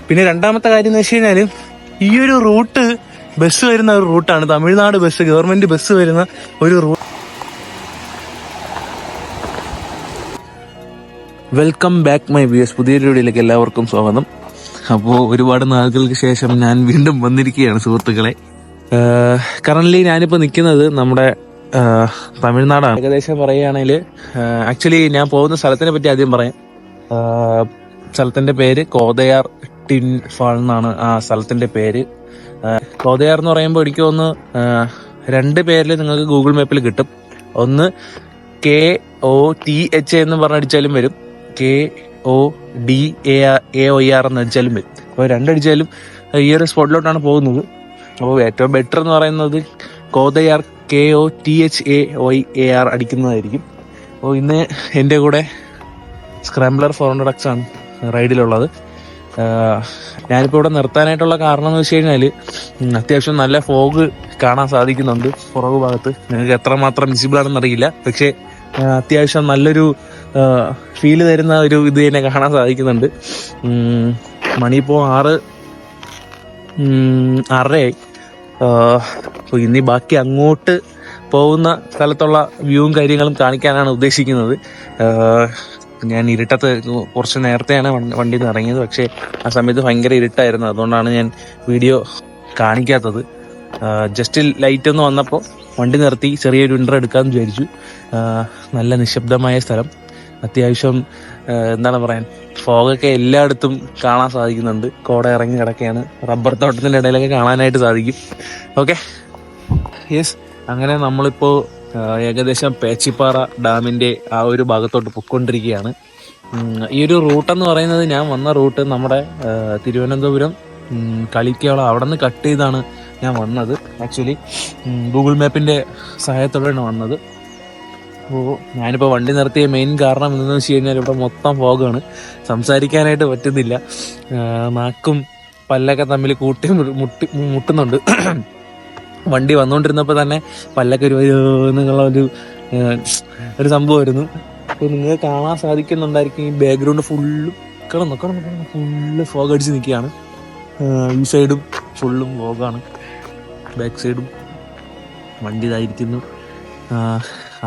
പിന്നെ രണ്ടാമത്തെ കാര്യം എന്ന് വെച്ച് കഴിഞ്ഞാൽ ഈ ഒരു റൂട്ട് ബസ് വരുന്ന ഒരു റൂട്ടാണ്. തമിഴ്നാട് ബസ്, ഗവൺമെന്റ് ബസ് വരുന്ന ഒരു route. Welcome back my views. പുതിയൊരു വീഡിയോയിലേക്ക് എല്ലാവർക്കും സ്വാഗതം. അപ്പോൾ ഒരുപാട് നാളുകൾക്ക് ശേഷം ഞാൻ വീണ്ടും വന്നിരിക്കുകയാണ് സുഹൃത്തുക്കളെ. കറന്റ്ലി ഞാനിപ്പോൾ നിൽക്കുന്നത് നമ്മുടെ തമിഴ്നാടാണ്. ഏകദേശം പറയുകയാണെങ്കിൽ ആക്ച്വലി ഞാൻ പോകുന്ന സ്ഥലത്തിനെ പറ്റി ആദ്യം പറയാം. സ്ഥലത്തിന്റെ പേര് കോതയാർ ടിൻ ഫാൾ എന്നാണ് ആ സ്ഥലത്തിന്റെ പേര്. കോതയാർ എന്ന് പറയുമ്പോൾ എനിക്ക് തോന്നുന്നു രണ്ട് പേരിൽ നിങ്ങൾക്ക് ഗൂഗിൾ മാപ്പിൽ കിട്ടും. ഒന്ന് KOTH എന്ന് പറഞ്ഞടിച്ചാലും വരും, KODAOER എന്ന് അടിച്ചാലും വരും. അപ്പോൾ രണ്ടടിച്ചാലും ഈ ഒരു സ്പോട്ടിലോട്ടാണ് പോകുന്നത്. അപ്പോൾ ഏറ്റവും ബെറ്റർ എന്ന് പറയുന്നത് കോതയാർ KOTHAOER അടിക്കുന്നതായിരിക്കും. അപ്പോൾ ഇന്ന് എൻ്റെ കൂടെ സ്ക്രാംബ്ലർ 400X ആണ് റൈഡിലുള്ളത്. ഞാനിപ്പോൾ ഇവിടെ നിർത്താനായിട്ടുള്ള കാരണം എന്ന് വെച്ച് കഴിഞ്ഞാൽ അത്യാവശ്യം നല്ല ഫോഗ് കാണാൻ സാധിക്കുന്നുണ്ട് പുറകു ഭാഗത്ത്. നിങ്ങൾക്ക് എത്രമാത്രം വിസിബിൾ ആണെന്ന് അറിയില്ല, പക്ഷേ അത്യാവശ്യം നല്ലൊരു ഫീല് തരുന്ന ഒരു ഇത് തന്നെ കാണാൻ സാധിക്കുന്നുണ്ട്. മണിയിപ്പോൾ 6:30. അപ്പോൾ ഇനി ബാക്കി അങ്ങോട്ട് പോകുന്ന സ്ഥലത്തുള്ള വ്യൂവും കാര്യങ്ങളും കാണിക്കാനാണ് ഉദ്ദേശിക്കുന്നത്. ഞാൻ ഇരുട്ടത്ത് കുറച്ച് നേരത്തെയാണ് വണ്ടിയിൽ നിന്ന് ഇറങ്ങിയത്, പക്ഷേ ആ സമയത്ത് ഭയങ്കര ഇരുട്ടായിരുന്നു. അതുകൊണ്ടാണ് ഞാൻ വീഡിയോ കാണിക്കാത്തത്. ജസ്റ്റ് ലൈറ്റ് ഒന്ന് വന്നപ്പോൾ വണ്ടി നിർത്തി ചെറിയൊരു ഇൻട്രോ എടുക്കാമെന്ന് വിചാരിച്ചു. നല്ല നിശബ്ദമായ സ്ഥലം, അത്യാവശ്യം എന്താണ് പറയാൻ, ഫോഗൊക്കെ എല്ലായിടത്തും കാണാൻ സാധിക്കുന്നുണ്ട്. കോട ഇറങ്ങി കിടക്കുകയാണ്, റബ്ബർ തോട്ടത്തിൻ്റെ ഇടയിലൊക്കെ കാണാനായിട്ട് സാധിക്കും. Okay, yes. അങ്ങനെ നമ്മളിപ്പോൾ ഏകദേശം പേച്ചിപ്പാറ ഡാമിൻ്റെ ആ ഒരു ഭാഗത്തോട്ട് പൊയ്ക്കൊണ്ടിരിക്കുകയാണ്. ഈ ഒരു റൂട്ടെന്ന് പറയുന്നത്, ഞാൻ വന്ന റൂട്ട് നമ്മുടെ തിരുവനന്തപുരം കളിക്കോളം അവിടെ നിന്ന് കട്ട് ചെയ്താണ് ഞാൻ വന്നത്. ആക്ച്വലി ഗൂഗിൾ മാപ്പിൻ്റെ സഹായത്തോടെയാണ് വന്നത്. അപ്പോൾ ഞാനിപ്പോൾ വണ്ടി നിർത്തിയ മെയിൻ കാരണം എന്താണെന്ന് വെച്ച് കഴിഞ്ഞാൽ ഇവിടെ മൊത്തം ഫോഗാണ്, സംസാരിക്കാനായിട്ട് പറ്റുന്നില്ല. നാക്കും പല്ലൊക്കെ തമ്മിൽ മുട്ടുന്നുണ്ട്. വണ്ടി വന്നുകൊണ്ടിരുന്നപ്പോൾ തന്നെ പല്ലൊക്കെ എന്നുള്ള ഒരു സംഭവമായിരുന്നു. അപ്പോൾ നിങ്ങൾക്ക് കാണാൻ സാധിക്കുന്നുണ്ടായിരിക്കും ഈ ബാക്ക്ഗ്രൗണ്ട് ഫുള്ളും ഫുള്ള് ഫോഗ് അടിച്ച് നിൽക്കുകയാണ്. ഈ സൈഡും ഫുള്ളും ഫോഗാണ്, ബാക്ക് സൈഡും വണ്ടി ഇതായിരിക്കുന്നു.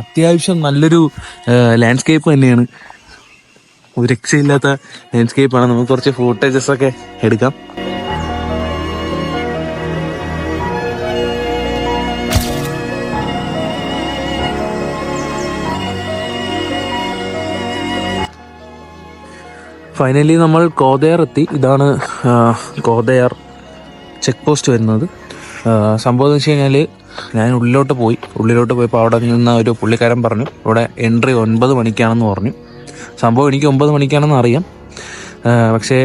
അത്യാവശ്യം നല്ലൊരു ലാൻഡ്സ്കേപ്പ് തന്നെയാണ്, ഒരു രക്ഷയില്ലാത്ത ലാൻഡ്സ്കേപ്പാണ്. നമുക്ക് കുറച്ച് ഫൂട്ടേജസ് ഒക്കെ എടുക്കാം. ഫൈനലി നമ്മൾ കോതയാർ എത്തി. ഇതാണ് കോതയാർ ചെക്ക് പോസ്റ്റ് വരുന്നത്. സംഭവം എന്ന് വെച്ച് കഴിഞ്ഞാൽ ഞാൻ ഉള്ളിലോട്ട് പോയപ്പോൾ അവിടെ നിന്ന് ഒരു പുള്ളിക്കാരൻ പറഞ്ഞു ഇവിടെ എൻട്രി 9 മണിക്കാണെന്ന് പറഞ്ഞു. സംഭവം എനിക്ക് 9 മണിക്കാണെന്ന് അറിയാം, പക്ഷേ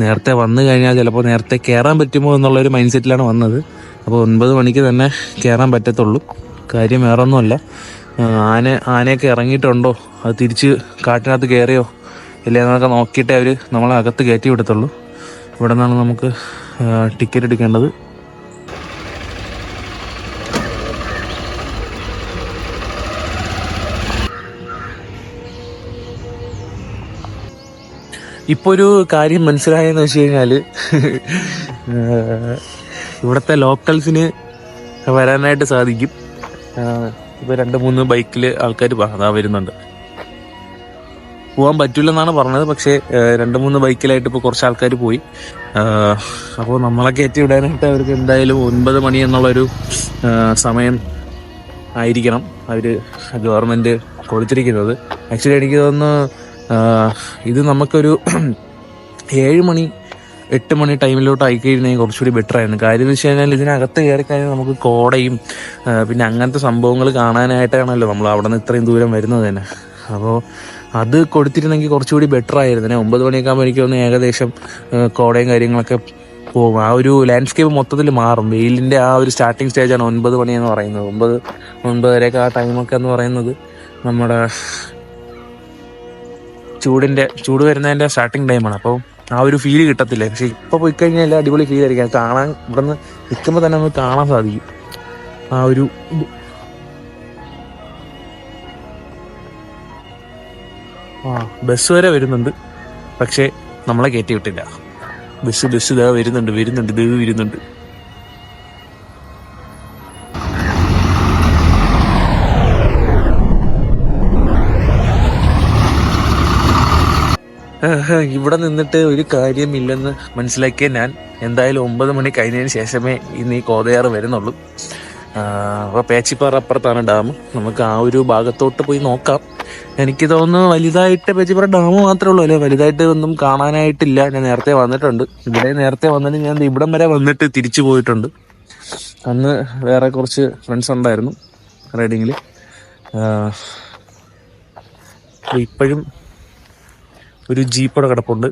നേരത്തെ വന്നു കഴിഞ്ഞാൽ ചിലപ്പോൾ നേരത്തെ കയറാൻ പറ്റുമോ എന്നുള്ളൊരു മൈൻഡ് സെറ്റിലാണ് വന്നത്. അപ്പോൾ 9 മണിക്ക് തന്നെ കയറാൻ പറ്റത്തുള്ളൂ. കാര്യം വേറെ ഒന്നുമല്ല, ആനയൊക്കെ ഇറങ്ങിയിട്ടുണ്ടോ, അത് തിരിച്ച് കാട്ടിനകത്ത് കയറിയോ ഇല്ല എന്നൊക്കെ നോക്കിയിട്ടേ അവർ നമ്മളെ അകത്ത് കയറ്റി വിടത്തുള്ളൂ. ഇവിടെ നിന്നാണ് നമുക്ക് ടിക്കറ്റ് എടുക്കേണ്ടത്. ഇപ്പോൾ ഒരു കാര്യം മനസ്സിലായെന്ന് വെച്ച് കഴിഞ്ഞാൽ ഇവിടുത്തെ ലോക്കൽസിന് വരാനായിട്ട് സാധിക്കും. ഇപ്പോൾ 2-3 ബൈക്കിൽ ആൾക്കാർ വരുന്നുണ്ട്. പോകാൻ പറ്റില്ലെന്നാണ് പറഞ്ഞത്, പക്ഷേ 2-3 ബൈക്കിലായിട്ട് ഇപ്പോൾ കുറച്ച് ആൾക്കാർ പോയി. അപ്പോൾ നമ്മളെ കയറ്റി വിടാനായിട്ട് അവർക്ക് എന്തായാലും 9 മണി എന്നുള്ളൊരു സമയം ആയിരിക്കണം അവർ ഗവൺമെൻറ് കൊടുത്തിരിക്കുന്നത്. ആക്ച്വലി എനിക്ക് തോന്നുന്നു ഇത് നമുക്കൊരു 7 മണി 8 മണി ടൈമിലോട്ട് ആയിക്കഴിഞ്ഞാൽ കുറച്ചുകൂടി ബെറ്റർ ആയിരുന്നു. കാര്യം എന്ന് വെച്ച് കഴിഞ്ഞാൽ ഇതിനകത്ത് കയറി കഴിഞ്ഞാൽ നമുക്ക് കോടയും പിന്നെ അങ്ങനത്തെ സംഭവങ്ങൾ കാണാനായിട്ടാണല്ലോ നമ്മൾ അവിടെ നിന്ന് ഇത്രയും ദൂരം വരുന്നത് തന്നെ. അപ്പോൾ അത് കൊടുത്തിരുന്നെങ്കിൽ കുറച്ചുകൂടി ബെറ്റർ ആയിരുന്നു. 9 മണിയൊക്കെ ആകുമ്പോൾ എനിക്ക് തോന്നുന്നു ഏകദേശം കോടയും കാര്യങ്ങളൊക്കെ പോകും. ആ ഒരു ലാൻഡ്സ്കേപ്പ് മൊത്തത്തിൽ മാറും. വെയിലിൻ്റെ ആ ഒരു സ്റ്റാർട്ടിങ് സ്റ്റേജാണ് 9 മണി എന്ന് പറയുന്നത്. 9-9:30 ആ ടൈമൊക്കെ എന്ന് പറയുന്നത് നമ്മുടെ ചൂട് വരുന്നതിൻ്റെ സ്റ്റാർട്ടിങ് ടൈമാണ്. അപ്പോൾ ആ ഒരു ഫീല് കിട്ടത്തില്ല. പക്ഷെ ഇപ്പോൾ പോയി കഴിഞ്ഞാൽ എല്ലാം അടിപൊളി ഫീൽ ആയിരിക്കും. കാണാൻ ഇവിടെ നിന്ന് നിൽക്കുമ്പോൾ തന്നെ നമുക്ക് കാണാൻ സാധിക്കും ആ ഒരു ബസ് വരെ വരുന്നുണ്ട്, പക്ഷേ നമ്മളെ കയറ്റി വിട്ടില്ല. ബസ് ഇതാ വരുന്നുണ്ട് ഇത് വരുന്നുണ്ട്. ഇവിടെ നിന്നിട്ട് ഒരു കാര്യമില്ലെന്ന് മനസ്സിലാക്കിയ ഞാൻ എന്തായാലും 9 മണി കഴിഞ്ഞതിന് ശേഷമേ ഇന്ന് ഈ കോതയാറ് വരുന്നുള്ളൂ. അപ്പോൾ പേച്ചിപ്പാറ അപ്പുറത്താണ് ഡാം. നമുക്ക് ആ ഒരു ഭാഗത്തോട്ട് പോയി നോക്കാം. എനിക്ക് തോന്നുന്നു വലുതായിട്ട് പേച്ചിപ്പാറ ഡാം മാത്രമേ ഉള്ളൂ, അല്ലേ വലുതായിട്ട് ഒന്നും കാണാനായിട്ടില്ല. ഞാൻ നേരത്തെ വന്നിട്ടുണ്ട് ഇവിടെ, നേരത്തെ വന്നിട്ട് ഞാൻ ഇവിടം വരെ വന്നിട്ട് തിരിച്ചു പോയിട്ടുണ്ട്. അന്ന് വേറെ കുറച്ച് ഫ്രണ്ട്സ് ഉണ്ടായിരുന്നു റൈഡിങ്ങിൽ. ഇപ്പോഴും ഒരു ജീപ്പോടെ കിടപ്പുണ്ട്.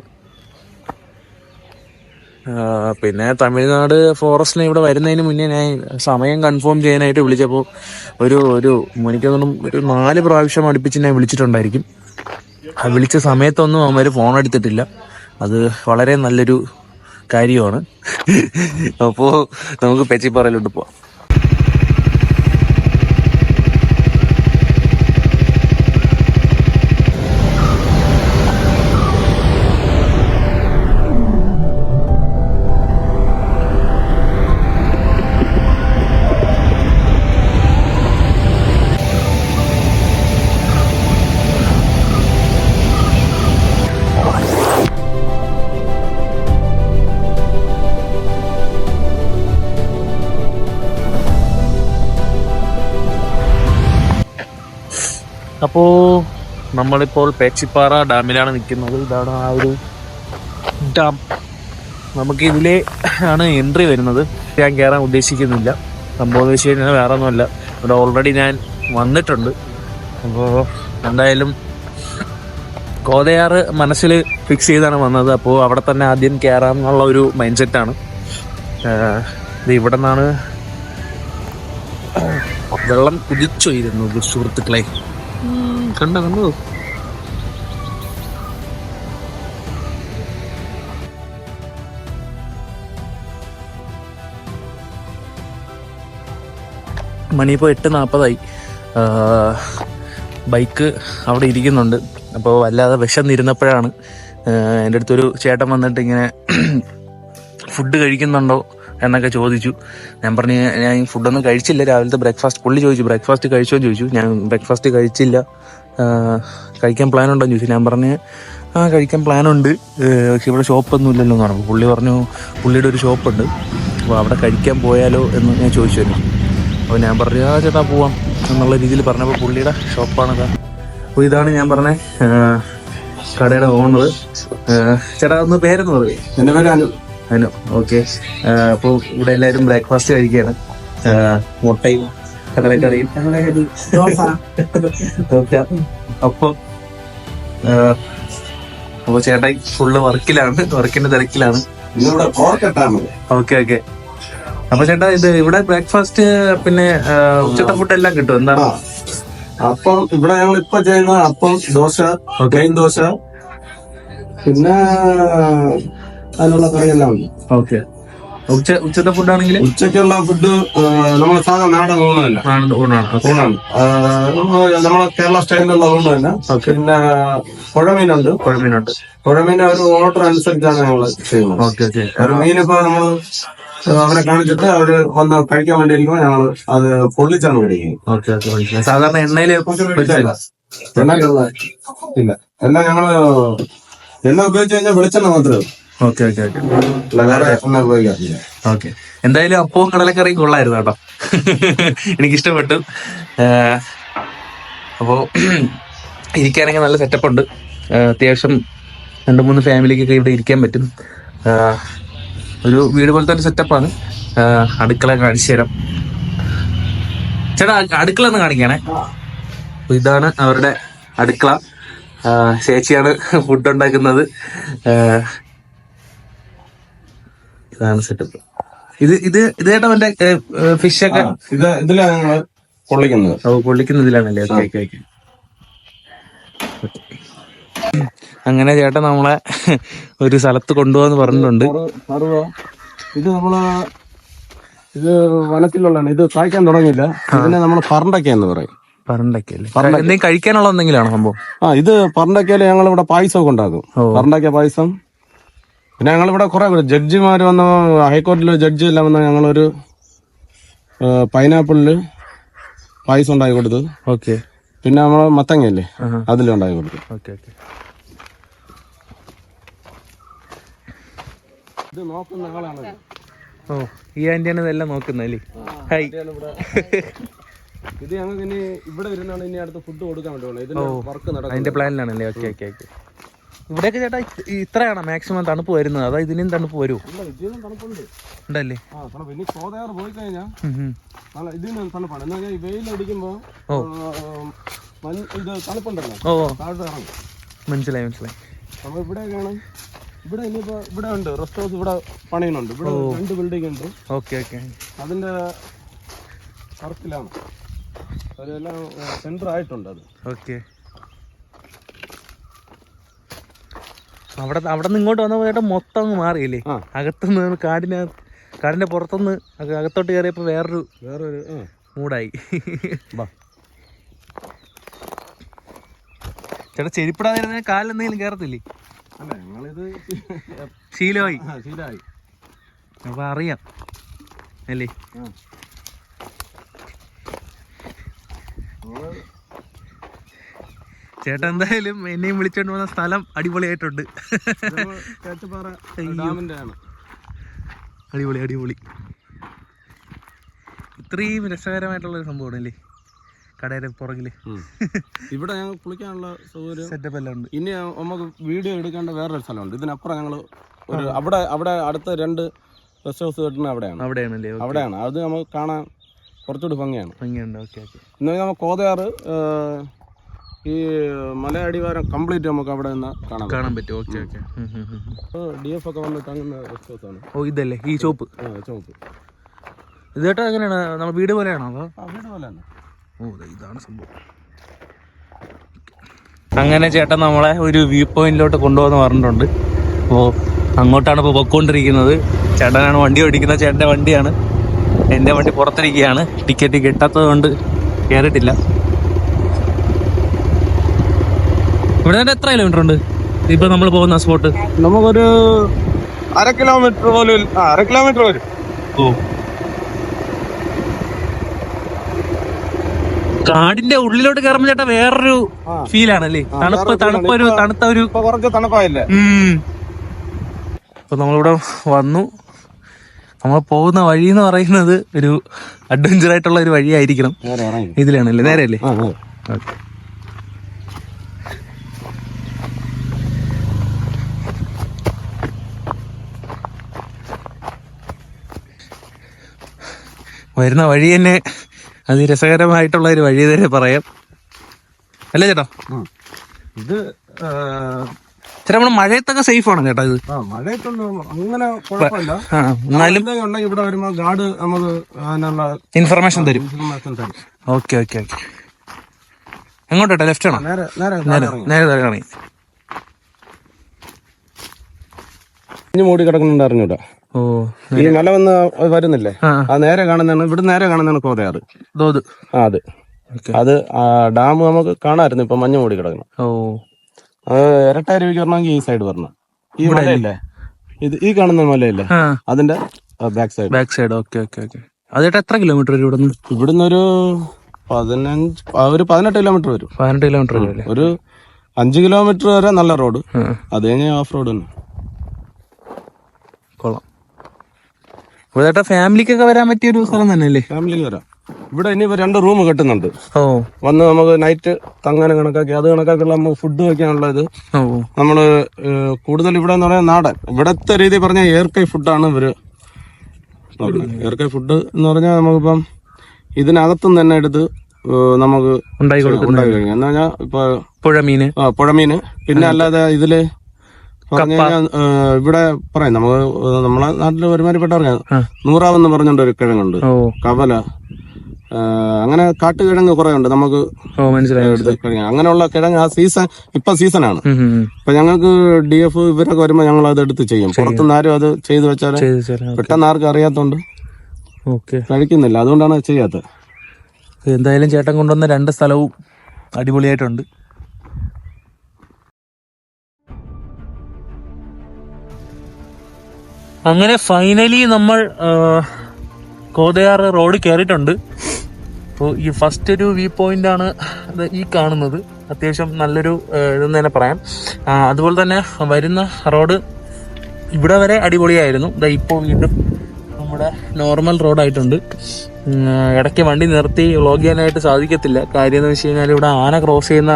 പിന്നെ തമിഴ്നാട് ഫോറസ്റ്റിന് ഇവിടെ വരുന്നതിന് മുന്നേ ഞാൻ സമയം കൺഫേം ചെയ്യാനായിട്ട് വിളിച്ചപ്പോൾ ഒരു എനിക്കൊന്നും ഒരു 4 പ്രാവശ്യം അടുപ്പിച്ച് ഞാൻ വിളിച്ചിട്ടുണ്ടായിരിക്കും. ആ വിളിച്ച സമയത്തൊന്നും അവന്മാർ ഫോൺ എടുത്തിട്ടില്ല. അത് വളരെ നല്ലൊരു കാര്യമാണ്. അപ്പോൾ നമുക്ക് പേച്ചിപ്പാറയിലോട്ട് പോവാം. അപ്പോൾ നമ്മളിപ്പോൾ പേച്ചിപ്പാറ ഡാമിലാണ് നിൽക്കുന്നത്. ഇതാണ് ആ ഒരു ഡാം. നമുക്ക് ഇതിലെ ആണ് എൻട്രി വരുന്നത്. ഞാൻ കയറാൻ ഉദ്ദേശിക്കുന്നില്ല. സംഭവം എന്ന് വെച്ച് കഴിഞ്ഞാൽ വേറെ ഒന്നുമല്ല, ഇവിടെ ഓൾറെഡി ഞാൻ വന്നിട്ടുണ്ട്. അപ്പോൾ എന്തായാലും കോതയാറ് മനസ്സിൽ ഫിക്സ് ചെയ്താണ് വന്നത്. അപ്പോൾ അവിടെ തന്നെ ആദ്യം കയറാമെന്നുള്ള ഒരു മൈൻഡ് സെറ്റാണ്. ഇത് ഇവിടെ നിന്നാണ് വെള്ളം കുതിച്ചൊയിരുന്നത് സുഹൃത്തുക്കളെ. കണ്ടോ മണിയിപ്പോൾ 8:40. ബൈക്ക് അവിടെ ഇരിക്കുന്നുണ്ട്. അപ്പോൾ വല്ലാതെ വിശന്നിരുന്നപ്പോഴാണ് എൻ്റെ അടുത്തൊരു ചേട്ടൻ വന്നിട്ട് ഇങ്ങനെ ഫുഡ് കഴിക്കുന്നുണ്ടോ എന്നൊക്കെ ചോദിച്ചു. ഞാൻ പറഞ്ഞു ഞാൻ ഫുഡൊന്നും കഴിച്ചില്ല, രാവിലത്തെ ബ്രേക്ക്ഫാസ്റ്റ്. പുള്ളി ചോദിച്ചു ബ്രേക്ക്ഫാസ്റ്റ് കഴിച്ചോ എന്ന് ചോദിച്ചു. ഞാൻ ബ്രേക്ക്ഫാസ്റ്റ് കഴിച്ചില്ല, കഴിക്കാൻ പ്ലാൻ ഉണ്ടോ എന്ന് ചോദിച്ചു. ഞാൻ പറഞ്ഞ് കഴിക്കാൻ പ്ലാനുണ്ട്, പക്ഷെ ഇവിടെ ഷോപ്പൊന്നും ഇല്ലല്ലോ എന്ന് പറഞ്ഞു. പുള്ളി പറഞ്ഞു പുള്ളിയുടെ ഒരു ഷോപ്പുണ്ട്, അപ്പോൾ അവിടെ കഴിക്കാൻ പോയാലോ എന്ന് ഞാൻ ചോദിച്ചു. അപ്പോൾ ഞാൻ പറഞ്ഞു ചേട്ടാ പോവാം എന്നുള്ള രീതിയിൽ പറഞ്ഞപ്പോൾ പുള്ളിയുടെ ഷോപ്പാണിത്. അപ്പോൾ ഇതാണ് ഞാൻ പറഞ്ഞ കടയുടെ ഓണർ. ചേട്ടാ ഒന്ന് പേരെന്ന് പറയും? എൻ്റെ പേര് അനു. ഓക്കെ. അപ്പോൾ ഇവിടെ എല്ലാവരും ബ്രേക്ക്ഫാസ്റ്റ് കഴിക്കുകയാണ്. മുട്ടയും കടലക്കറിയും. അപ്പോൾ ചേട്ടാ ഫുള്ള് വർക്കിന്റെ തിരക്കിലാണ്. ഓക്കെ. അപ്പൊ ചേട്ടാ ഇത് ഇവിടെ ബ്രേക്ക്ഫാസ്റ്റ് പിന്നെ ഉച്ചത്തെ ഫുഡ് എല്ലാം കിട്ടും? എന്താണ് അപ്പം ഇവിടെ ഞങ്ങൾ ഇപ്പൊ ചെയ്യുന്ന അപ്പം, ദോശ, ഗ്രെയിൻ ദോശ, പിന്നെ അതിനുള്ള കറിയെല്ലാം ഉണ്ട്. ഓക്കെ. ഉച്ചത്തെ ഫുഡ് ആണെങ്കിൽ ഉച്ചക്കുള്ള ഫുഡ് നമ്മളെ സാധാ നാടൻ ഊണല്ല, ഊണാണ്. നമ്മളെ കേരള സ്റ്റൈലിലുള്ള ഊണ് തന്നെ. പിന്നെ പുഴമീനുണ്ട്. പുഴമീൻ ഒരു ഓർഡർ അനുസരിച്ചാണ് ഞങ്ങൾ ചെയ്യുന്നത്. ഒരു മീനിപ്പോ നമ്മള് അവരെ കാണിച്ചിട്ട് അവര് വന്ന് കഴിക്കാൻ വേണ്ടി ഇരിക്കുമ്പോൾ ഞങ്ങൾ അത് പൊള്ളിച്ചാണ് കഴിക്കുന്നത്. സാധാരണ എണ്ണയില് ഇല്ല, എല്ലാം ഞങ്ങള് എണ്ണ ഉപയോഗിച്ച് കഴിഞ്ഞാൽ വെളിച്ചെണ്ണ മാത്രമേ. ഓക്കെ. എന്തായാലും അപ്പവും കടലക്കറിയും കൊള്ളായിരുന്നു കേട്ടോ, എനിക്കിഷ്ടപ്പെട്ടു. അപ്പോ ഇരിക്കാനൊക്കെ നല്ല സെറ്റപ്പ് ഉണ്ട്. അത്യാവശ്യം 2-3 ഫാമിലിക്കൊക്കെ ഇവിടെ ഇരിക്കാൻ പറ്റും. ഒരു വീട് പോലത്തെ ഒരു സെറ്റപ്പാണ്. അടുക്കള കാണിച്ചു തരാം ചേട്ടാ. അടുക്കള ഒന്ന് കാണിക്കണേ. ഇതാണ് അവരുടെ അടുക്കള. ചേച്ചിയാണ് ഫുഡ് ഉണ്ടാക്കുന്നത്. ഇതാണ് സെറ്റപ്പ്. ഇത് ചേട്ടാ എന്റെ ഫിഷൊക്കെ ഇതിലാണ് ഞങ്ങള് പൊള്ളിക്കുന്നത്. പൊള്ളിക്കുന്നതിലാണല്ലേ? ഓക്കെ. അങ്ങനെ ചേട്ടൻ നമ്മളെ ഒരു സ്ഥലത്ത് കൊണ്ടുപോകാന്ന് പറഞ്ഞിട്ടുണ്ട്. ഇത് വനത്തിലുള്ളതാണ്. ഇത് കായ്ക്കാൻ തുടങ്ങിയില്ല. ഇതിനെ നമ്മൾ പറണ്ടക്ക എന്ന് പറയും. എന്തെങ്കിലും കഴിക്കാനുള്ള എന്തെങ്കിലാണോ സംഭവം? ഇത് പറണ്ടക്കയില് ഞങ്ങൾ ഇവിടെ പായസമൊക്കെ ഉണ്ടാക്കും. പറണ്ടക്ക പായസം, പിന്നെ ഞങ്ങളിവിടെ കുറെ ജഡ്ജിമാർ വന്ന ഹൈക്കോടതിയിലെ ജഡ്ജി എല്ലാം വന്ന ഞങ്ങളൊരു പൈനാപ്പിളില് പായസം ഉണ്ടാക്കി കൊടുത്തു. ഓക്കെ. പിന്നെ നമ്മള് മത്തങ്ങയല്ലേ അതിലും ഉണ്ടാക്കി കൊടുത്തു. Okay okay. ഇത് നോക്കുന്ന ആളാണ്. ഓ, ഈ ആന്റിയാണ് ഇതെല്ലാം നോക്കുന്നല്ലേ? ഹൈ. ഇത് ഞങ്ങൾക്ക് ഇനി ഇവിടെ ഇരുന്നാണ് ഇനി അടുത്ത് ഫുഡ് കൊടുക്കാൻ വേണ്ടി ഇതിന്റെ വർക്ക് നടക്കും. അതിന്റെ പ്ലാനിലാണല്ലേ? Okay okay okay. ഇവിടെയൊക്കെ ചേട്ടാ ഇത്രയാണോ മാക്സിമം തണുപ്പ് വരുന്നത്? അതോ ഇതിനും തണുപ്പ് വരുമോ? ഇതിനും തണുപ്പുണ്ട് ഉണ്ടല്ലേ? ഇനി കോതയാറ് പോയി കഴിഞ്ഞാൽ ഇതിന് തണുപ്പാണ്. എന്നാ ഈ വെയിലടിക്കുമ്പോ ഇത് തണുപ്പുണ്ടല്ലോ. താഴോട്ട് ഇറങ്ങും. മനസ്സിലായി മനസ്സിലായി. അപ്പൊ ഇവിടെയൊക്കെയാണ്. ഇവിടെ ഇനിയിപ്പോ ഇവിടെ ഉണ്ട് റെസ്റ്റ് ഹൗസ് ഇവിടെ പണിയുന്നുണ്ട്. ഇവിടെ 2 ബിൽഡിംഗ് ഉണ്ട്. Okay okay. അതിന്റെ വർക്കിലാണ്. അതെല്ലാം സെന്റർ ആയിട്ടുണ്ട് അത്. ഓക്കെ. അവിടെ നിന്ന് ഇങ്ങോട്ട് വന്ന പോയിട്ട് മൊത്തം അങ്ങ് മാറിയില്ലേ? അകത്തുനിന്ന് കാടിന്റെ പുറത്തുനിന്ന് അകത്തോട്ട് കയറിയപ്പോ വേറൊരു മൂടായി. ചേട്ടാ ചെരിപ്പിടാതിരുന്ന കാലിൽ എന്തെങ്കിലും കയറത്തില്ലേ? അല്ല, ഞങ്ങളിത് ശീലമായി. ശീലമായി. അപ്പൊ അറിയാം അല്ലേ? ചേട്ടാ എന്തായാലും എന്നെയും വിളിച്ചോണ്ട് വന്ന സ്ഥലം അടിപൊളിയായിട്ടുണ്ട്. അടിപൊളി അടിപൊളി. ഇത്രയും രസകരമായിട്ടുള്ള ഒരു സംഭവമാണല്ലേ കടയുടെ പുറകില്. ഇവിടെ ഞങ്ങൾ കുളിക്കാനുള്ള സൗകര്യം സെറ്റപ്പ് എല്ലാം ഉണ്ട്. ഇനി നമുക്ക് വീഡിയോ എടുക്കേണ്ട വേറൊരു സ്ഥലമുണ്ട്. ഇതിനപ്പുറം ഞങ്ങൾ ഒരു അവിടെ അടുത്ത 2 റെസ്റ്റ് ഹൗസ് കിട്ടുന്നത് അവിടെയാണല്ലേ? അവിടെയാണ്. അത് നമുക്ക് കാണാൻ കുറച്ചുകൂടി ഭംഗിയുണ്ട്. Okay okay. എന്നാൽ നമുക്ക് കോതയാറ് ഈ മലയടിവാരം കംപ്ലീറ്റ് നമുക്ക് അവിടെ നിന്ന് കാണാൻ പറ്റും. Okay okay. DF ഒക്കെ വന്ന് തങ്ങുന്ന റെസ്റ്റ് ഹൗസ് ആണ്. ഓ, ഇതല്ലേ ഈ ചോപ്പ്? ഇത് ചേട്ടാ എങ്ങനെയാണ്? നമ്മൾ വീട് പോലെയാണോ? അതോ? വീട് പോലെയാണ്. ഓ, ഇതാണ് സംഭവം. അങ്ങനെ ചേട്ടൻ നമ്മളെ ഒരു വ്യൂ പോയിന്റിലോട്ട് കൊണ്ടുപോകുന്ന പറഞ്ഞിട്ടുണ്ട്. അപ്പോൾ അങ്ങോട്ടാണ് ഇപ്പോൾ പൊയ്ക്കൊണ്ടിരിക്കുന്നത്. ചേട്ടനാണ് വണ്ടി ഓടിക്കുന്നത്. ചേട്ടൻ്റെ വണ്ടിയാണ്. എൻ്റെ വണ്ടി പുറത്തിരിക്കുകയാണ്. ടിക്കറ്റ് കിട്ടാത്തത് കൊണ്ട് കയറിയിട്ടില്ല. ഇവിടെ നിന്ന് എത്ര കിലോമീറ്റർ ഉണ്ട് ഇപ്പൊ നമ്മൾ പോകുന്ന സ്പോട്ട്? നമുക്കൊരു 1/2 കിലോമീറ്റർ പോലും. 1/2 കിലോമീറ്റർ വരും. ഓ, കാടിന്റെ ഉള്ളിലോട്ട് കയറുമ്പോ ചേട്ടാ വേറൊരു ഫീലാണല്ലേ? തണുത്ത ഒരു കുറച്ച് തണുപ്പായില്ലേ? അപ്പൊ നമ്മളിവിടെ വന്നു. നമ്മൾ പോകുന്ന വഴി എന്ന് പറയുന്നത് ഒരു അഡ്വഞ്ചർ ആയിട്ടുള്ള ഒരു വഴിയായിരിക്കണം. ഇതിലാണല്ലേ? നേരെയല്ലേ? ഓക്കെ. വരുന്ന വഴി തന്നെ അതിരസകരമായിട്ടുള്ള ഒരു വഴി തന്നെ പറയാം, അല്ലേ ചേട്ടാ? ഇത് ചേട്ടാ നമ്മുടെ മഴയത്തൊക്കെ സേഫ് ആണോ ചേട്ടാ? ഇത് മഴയത്തൊന്നും അങ്ങനെ കുഴപ്പമില്ല. എന്നാലും ഇവിടെ വരുമ്പോ ഗാർഡ് നമുക്ക് ഇൻഫർമേഷൻ തരും. Okay okay okay. എങ്ങോട്ടാ? ലെഫ്റ്റ് ആണോ? നേരെ ഇറങ്ങി. മൂടി കിടക്കുന്നുണ്ട്, അറിഞ്ഞൂടാ. ഓ, ഈ മല വന്ന് വരുന്നില്ലേ? ആ നേരെ കാണുന്നതാണ്. ഇവിടെ നേരെ കാണുന്നതാണ് കോതയാറ്. അത് ഡാം നമുക്ക് കാണാമായിരുന്നു. ഇപ്പൊ മഞ്ഞ് മൂടി കിടക്കണം. ഓ, ഇരട്ടായിരുവിക്ക് വരണമെങ്കിൽ ഈ സൈഡ് വരണം. ഈ മലയില്ലേ, ഈ കാണുന്ന മലയില്ലേ, അതിന്റെ back side. Okay okay okay. അതേട്ടാ എത്ര കിലോമീറ്റർ വരും ഇവിടുന്ന്? ഇവിടുന്ന് ഒരു 18 കിലോമീറ്റർ വരും. 18 കിലോമീറ്റർ വരും. ഒരു 5 കിലോമീറ്റർ വരെ നല്ല റോഡ്, അത് കഴിഞ്ഞ് ഓഫ് റോഡ് തന്നെ. കൊള്ളാം. ഇവിടെ ഫാമിലിക്കൊക്കെ വരാൻ പറ്റിയ ഒരു സ്ഥലം തന്നെയല്ലേ? ഫാമിലിക്ക് വരാം. ഇവിടെ ഇനി 2 റൂം കെട്ടുന്നുണ്ട്. ഓ, വന്ന് നമുക്ക് നൈറ്റ് തങ്ങനെ കണക്കാക്കി അത് കണക്കാക്കിയുള്ള നമുക്ക് ഫുഡ് വെക്കാനുള്ളത്. നമ്മള് കൂടുതൽ ഇവിടെ എന്ന് പറയാൻ നാടൻ ഇവിടത്തെ രീതി പറഞ്ഞ എയർകൈ ഫുഡാണ് ഇവര്. എയർകൈ ഫുഡ് എന്ന് പറഞ്ഞാൽ നമുക്കിപ്പം ഇതിനകത്തും തന്നെ എടുത്ത് നമുക്ക് ഉണ്ടാക്കി കഴിക്കാം. എന്ന് പറഞ്ഞാൽ ഇപ്പൊ പുഴമീന് പിന്നെ അല്ലാതെ ഇതില് പറഞ്ഞു കഴിഞ്ഞാൽ ഇവിടെ പറയാം നമുക്ക് നമ്മളെ നാട്ടില് ഒരുമാതിരിപ്പെട്ടവർക്ക് നൂറാവെന്ന് പറഞ്ഞോണ്ട് ഒരു കിഴങ്ങുണ്ട്, കവല, അങ്ങനെ കാട്ടുകിഴങ്ങ് കുറെ ഉണ്ട് നമുക്ക് എടുത്ത് കഴിയാം. അങ്ങനെയുള്ള കിഴങ്ങ് ആ ഇപ്പൊ സീസണാണ്. ഇപ്പൊ ഞങ്ങൾക്ക് DF ഇവരൊക്കെ വരുമ്പോ ഞങ്ങൾ അത് എടുത്ത് ചെയ്യും. പുറത്തുനിന്ന് ആരും അത് ചെയ്ത് വെച്ചാൽ പെട്ടെന്ന് ആർക്കും അറിയാത്തോണ്ട് കഴിക്കുന്നില്ല, അതുകൊണ്ടാണ് ചെയ്യാത്തത്. എന്തായാലും ചേട്ടൻ കൊണ്ടുവന്ന 2 സ്ഥലവും അടിപൊളിയായിട്ടുണ്ട്. അങ്ങനെ ഫൈനലി നമ്മൾ കോതയാർ റോഡ് കയറിയിട്ടുണ്ട്. അപ്പോൾ ഈ ഫസ്റ്റ് ഒരു വ്യൂ പോയിന്റ് ആണ് ഈ കാണുന്നത്. അത്യാവശ്യം നല്ലൊരു ഇതെന്ന് തന്നെ പറയാം. അതുപോലെ തന്നെ വരുന്ന റോഡ് ഇവിടെ വരെ അടിപൊളിയായിരുന്നു. ഇപ്പോൾ വീണ്ടും നമ്മുടെ നോർമൽ റോഡായിട്ടുണ്ട്. ഇടയ്ക്ക് വണ്ടി നിർത്തി വ്ളോഗ് ചെയ്യാനായിട്ട് സാധിക്കത്തില്ല. കാര്യം എന്ന് വെച്ച് കഴിഞ്ഞാൽ ഇവിടെ ആന ക്രോസ് ചെയ്യുന്ന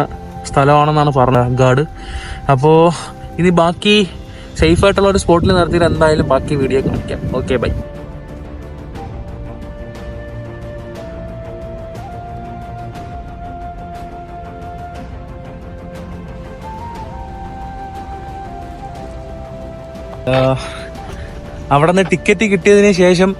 സ്ഥലമാണെന്നാണ് പറഞ്ഞത് ഗാർഡ്. അപ്പോൾ ഇനി ബാക്കി സേഫായിട്ടുള്ള ഒരു സ്പോട്ടിൽ നിർത്തിയിട്ട് എന്തായാലും ബാക്കി വീഡിയോ കാണിക്കാം. Okay, bye. അവിടെ നിന്ന് ടിക്കറ്റ് കിട്ടിയതിന് ശേഷം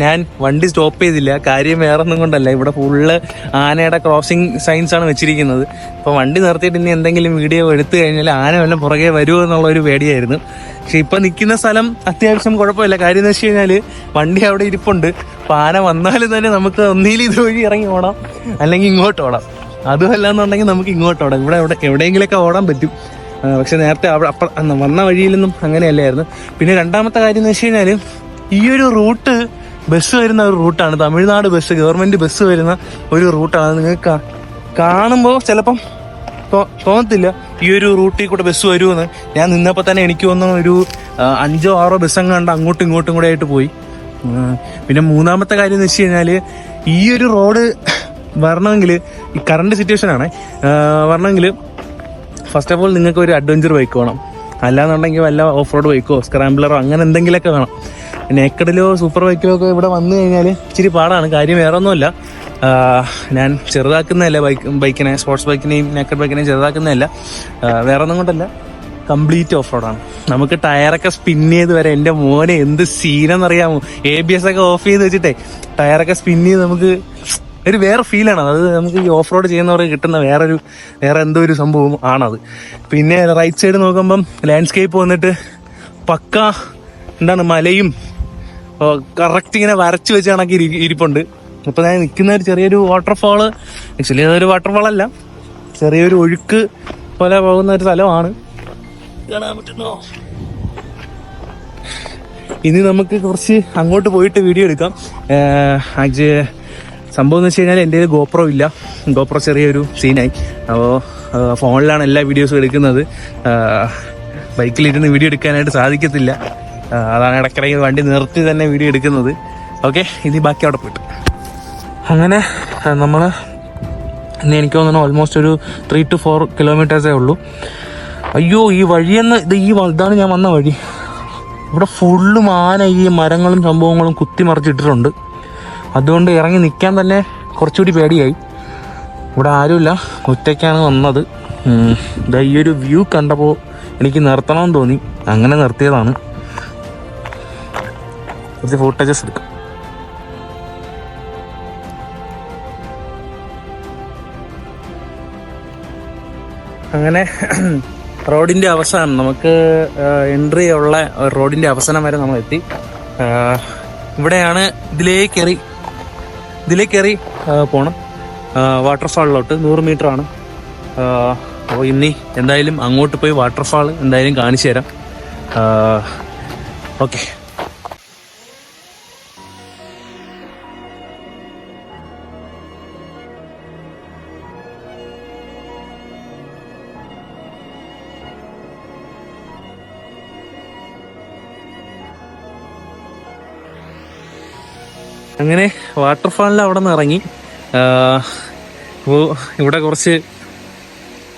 ഞാൻ വണ്ടി സ്റ്റോപ്പ് ചെയ്തില്ല. കാര്യം വേറൊന്നും കൊണ്ടല്ല, ഇവിടെ ഫുള്ള് ആനയുടെ ക്രോസിംഗ് സൈൻസ് ആണ് വെച്ചിരിക്കുന്നത്. അപ്പോൾ വണ്ടി നിർത്തിയിട്ട് ഇനി എന്തെങ്കിലും വീഡിയോ എടുത്തു കഴിഞ്ഞാൽ ആന വല്ലതും പുറകെ വരുമോ എന്നുള്ളൊരു പേടിയായിരുന്നു. പക്ഷെ ഇപ്പം നിൽക്കുന്ന സ്ഥലം അത്യാവശ്യം കുഴപ്പമില്ല. കാര്യം എന്ന് വെച്ച് കഴിഞ്ഞാൽ വണ്ടി അവിടെ ഇരിപ്പുണ്ട്. അപ്പോൾ ആന വന്നാലും തന്നെ നമുക്ക് ഒന്നിലും ഇതുവഴി ഇറങ്ങി ഓടാം, അല്ലെങ്കിൽ ഇങ്ങോട്ട് ഓടാം. അതുമല്ല എന്നുണ്ടെങ്കിൽ നമുക്ക് ഇങ്ങോട്ട് ഓടാം. ഇവിടെ എവിടെയെങ്കിലുമൊക്കെ ഓടാൻ പറ്റും. പക്ഷെ നേരത്തെ വന്ന വഴിയിലൊന്നും അങ്ങനെയല്ലായിരുന്നു. പിന്നെ രണ്ടാമത്തെ കാര്യം എന്ന് വെച്ച് കഴിഞ്ഞാൽ ഈ ഒരു റൂട്ട് ബസ് വരുന്ന ഒരു റൂട്ടാണ്. തമിഴ്നാട് ബസ്, ഗവൺമെന്റ് ബസ് വരുന്ന ഒരു റൂട്ടാണ്. നിങ്ങൾക്ക് കാണുമ്പോൾ ചിലപ്പം തോന്നത്തില്ല ഈ ഒരു റൂട്ടിൽ കൂടെ ബസ് വരുമെന്ന്. ഞാൻ നിന്നപ്പോൾ തന്നെ എനിക്ക് തോന്നുന്നു ഒരു 5-6 ബസ് കണ്ട് അങ്ങോട്ടും ഇങ്ങോട്ടും കൂടെ ആയിട്ട് പോയി. പിന്നെ മൂന്നാമത്തെ കാര്യം എന്ന് വെച്ച് കഴിഞ്ഞാൽ ഈ ഒരു റോഡ് വരണമെങ്കിൽ, ഈ കറണ്ട് സിറ്റുവേഷൻ ആണ് വരണമെങ്കിൽ, ഫസ്റ്റ് ഓഫ് ഓൾ നിങ്ങൾക്ക് ഒരു അഡ്വഞ്ചർ ബൈക്ക് വേണം. അല്ലാന്നുണ്ടെങ്കിൽ വല്ല ഓഫ് റോഡ് ബൈക്കോ സ്ക്രാംബ്ലറോ അങ്ങനെ എന്തെങ്കിലുമൊക്കെ വേണം. നേക്കഡിലോ സൂപ്പർ ബൈക്കിലോ ഒക്കെ ഇവിടെ വന്നു കഴിഞ്ഞാൽ ഇച്ചിരി പാടാണ്. കാര്യം വേറെ ഒന്നുമല്ല, ഞാൻ ചെറുതാക്കുന്നതല്ല ബൈക്കിനെ, സ്പോർട്സ് ബൈക്കിനെയും നേക്കഡ് ബൈക്കിനെയും ചെറുതാക്കുന്നതല്ല. വേറെ ഒന്നും കൊണ്ടല്ല, കംപ്ലീറ്റ് ഓഫ് റോഡാണ്. നമുക്ക് ടയറൊക്കെ സ്പിൻ ചെയ്ത് വരെ, എൻ്റെ മോനെ എന്ത് സീനെന്നറിയാമോ. ABS ഒക്കെ ഓഫ് ചെയ്ത് വെച്ചിട്ടേ ടയറൊക്കെ സ്പിൻ ചെയ്ത് നമുക്ക് ഒരു വേറെ ഫീലാണ് അത്. നമുക്ക് ഈ ഓഫ് റോഡ് ചെയ്യുന്നവർക്ക് കിട്ടുന്ന വേറെ എന്തോ ഒരു സംഭവം ആണത്. പിന്നെ റൈറ്റ് സൈഡ് നോക്കുമ്പം ലാൻഡ്സ്കേപ്പ് വന്നിട്ട് പക്ക എന്താണ് മലയും കറക്റ്റ് ഇങ്ങനെ വരച്ച് വെച്ച് കണക്കി ഇരിപ്പുണ്ട്. അപ്പോൾ ഞാൻ നിൽക്കുന്ന ഒരു ചെറിയൊരു വാട്ടർഫാള്, ആക്ച്വലി അതൊരു വാട്ടർഫാളല്ല, ചെറിയൊരു ഒഴുക്ക് പോലെ പോകുന്ന ഒരു സ്ഥലമാണ്. കാണാൻ പറ്റുന്നോ? ഇനി നമുക്ക് കുറച്ച് അങ്ങോട്ട് പോയിട്ട് വീഡിയോ എടുക്കാം. സംഭവം എന്ന് വെച്ച് കഴിഞ്ഞാൽ എൻ്റെ കയ്യിൽ ഗോപ്രോ ഇല്ല. ഗോപ്രോ ചെറിയൊരു സീനായി. അപ്പോൾ ഫോണിലാണ് എല്ലാ വീഡിയോസും എടുക്കുന്നത്. ബൈക്കിലിരുന്ന് വീഡിയോ എടുക്കാനായിട്ട് സാധിക്കത്തില്ല. അതാണ് ഇടയ്ക്കിടയ്ക്ക് വണ്ടി നിർത്തി തന്നെ വീഡിയോ എടുക്കുന്നത്. ഓക്കെ, ഇനി ബാക്കി അവിടെ പോയിട്ട്. അങ്ങനെ നമ്മൾ ഇന്ന് എനിക്ക് തോന്നുന്നു ഓൾമോസ്റ്റ് ഒരു 3 to 4 കിലോമീറ്റേഴ്സേ ഉള്ളൂ. അയ്യോ, ഈ വഴിയെന്ന് ഇതാണ് ഞാൻ വന്ന വഴി. ഇവിടെ ഫുള്ളും ആന ഈ മരങ്ങളും സംഭവങ്ങളും കുത്തിമറിച്ചിട്ടിട്ടുണ്ട്. അതുകൊണ്ട് ഇറങ്ങി നിൽക്കാൻ തന്നെ കുറച്ചുകൂടി പേടിയായി. ഇവിടെ ആരുമില്ല, ഒറ്റയ്ക്കാണ് വന്നത്. ഈ ഒരു വ്യൂ കണ്ടപ്പോൾ എനിക്ക് നിർത്തണമെന്ന് തോന്നി, അങ്ങനെ നിർത്തിയതാണ്. കുറച്ച് ഫുട്ടേജസ് എടുക്കാം. അങ്ങനെ റോഡിൻ്റെ അവസാനം, നമുക്ക് എൻട്രി ഉള്ള റോഡിൻ്റെ അവസാനം വരെ നമ്മൾ എത്തി. ഇവിടെയാണ് ഇതിലേ കയറി പോകണം വാട്ടർഫാളിലോട്ട്. 100 മീറ്ററാണ്. അപ്പോൾ ഇനി എന്തായാലും അങ്ങോട്ട് പോയി വാട്ടർഫാൾ എന്തായാലും കാണിച്ചു തരാം. ഓക്കെ. അങ്ങനെ വാട്ടർഫാളിൽ അവിടെ നിന്ന് ഇറങ്ങി. അപ്പോൾ ഇവിടെ കുറച്ച്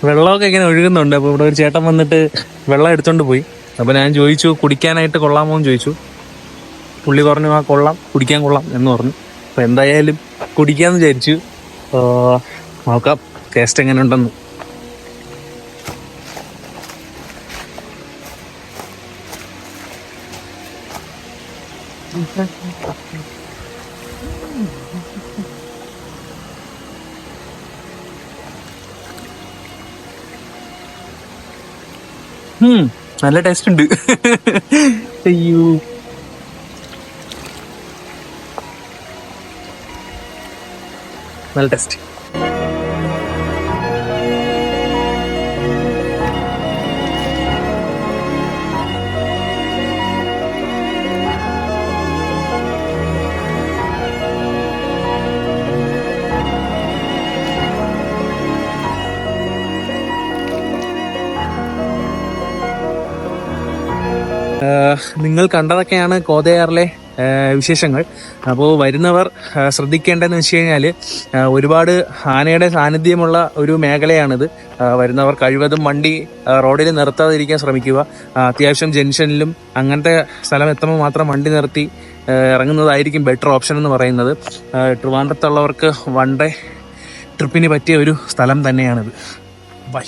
വെള്ളമൊക്കെ ഇങ്ങനെ ഒഴുകുന്നുണ്ട്. അപ്പോൾ ഇവിടെ ഒരു ചേട്ടൻ വന്നിട്ട് വെള്ളം എടുത്തോണ്ട് പോയി. അപ്പോൾ ഞാൻ ചോദിച്ചു കുടിക്കാനായിട്ട് കൊള്ളാമോ എന്ന് ചോദിച്ചു. പുള്ളി പറഞ്ഞു ആ കൊള്ളാം, കുടിക്കാൻ കൊള്ളാം എന്ന് പറഞ്ഞു. അപ്പോൾ എന്തായാലും കുടിക്കാമെന്ന് വിചാരിച്ചു. നോക്കാം ടേസ്റ്റ് എങ്ങനെ ഉണ്ടെന്ന്. നല്ല ടേസ്റ്റ് ഉണ്ട്. അയ്യോ, നല്ല ടേസ്റ്റ്. നിങ്ങൾ കണ്ടതൊക്കെയാണ് കോതയാറിലെ വിശേഷങ്ങൾ. അപ്പോൾ വരുന്നവർ ശ്രദ്ധിക്കേണ്ടതെന്ന് വെച്ച് കഴിഞ്ഞാൽ ഒരുപാട് ആനയുടെ സാന്നിധ്യമുള്ള ഒരു മേഖലയാണിത്. വരുന്നവർ കഴിവതും വണ്ടി റോഡിൽ നിർത്താതിരിക്കാൻ ശ്രമിക്കുക. അത്യാവശ്യം ജംഗ്ഷനിലും അങ്ങനത്തെ സ്ഥലം എത്തുമ്പോൾ മാത്രം വണ്ടി നിർത്തി ഇറങ്ങുന്നതായിരിക്കും ബെറ്റർ ഓപ്ഷൻ എന്ന് പറയുന്നത്. ട്രിവാൻഡ്രത്തുള്ളവർക്ക് വൺ ഡേ ട്രിപ്പിന് പറ്റിയ ഒരു സ്ഥലം തന്നെയാണിത്. ബൈ.